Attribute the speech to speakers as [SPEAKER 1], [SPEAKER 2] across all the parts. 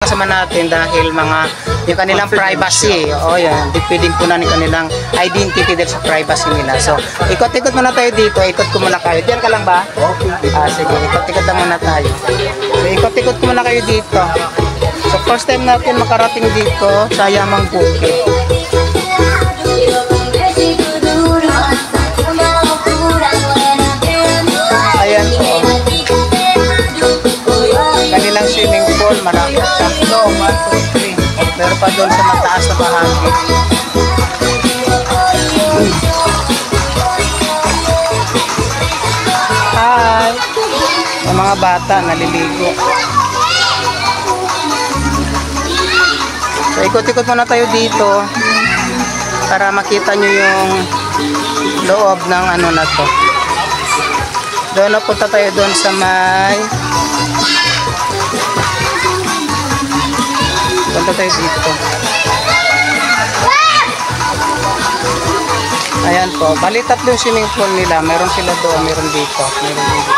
[SPEAKER 1] kasama natin dahil yung kanilang privacy. O yan, pwedeng po na yung kanilang identity dahil sa privacy nila. So, ikot-ikot muna tayo dito. Ikot ko muna kayo. Diyan ka lang ba? Okay. Sige, ikot-ikot lang muna tayo. So, ikot-ikot ko muna kayo dito. So, first time natin makarating dito sa Yamang Bukid. Ayan po. Kanilang swimming pool, marami siya. 1, 2, 3. Pero pa doon sa mataas na bahagi. Hi! Yung mga bata naliligo. So, ikot-ikot muna tayo dito para makita nyo yung loob ng ano na to. Doon na punta tayo doon sa may punta tayo dito. Ayan po, bali tatlo yung swimming pool nila. Meron sila doon, meron dito, meron dito.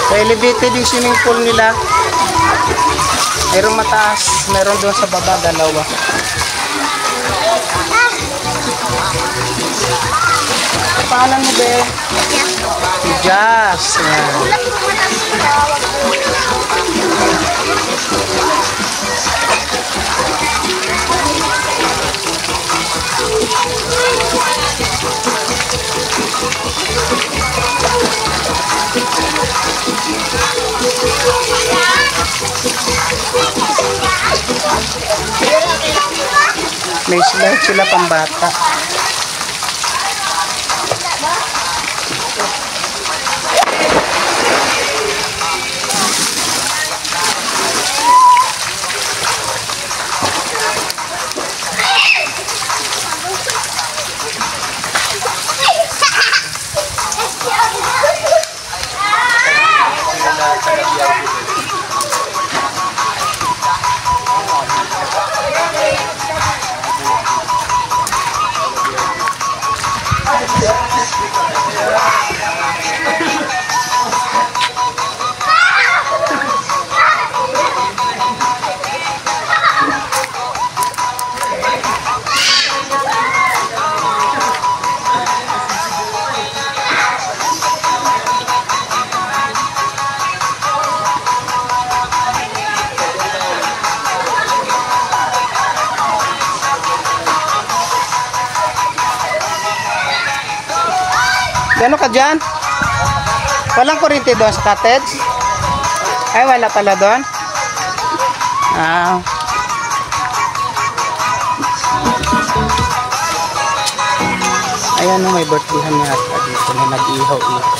[SPEAKER 1] So, elevated yung swimming pool nila. Merong mataas, meron doon sa baba, dalawa. Pangalan mo, be? Si Jazz. May sila pambata. Gano'n ka dyan? Walang kuryente doon sa cottage? Ay, wala pala doon? Ayan o, may birthdayhan niya dito na nag-ihaw-ihaw.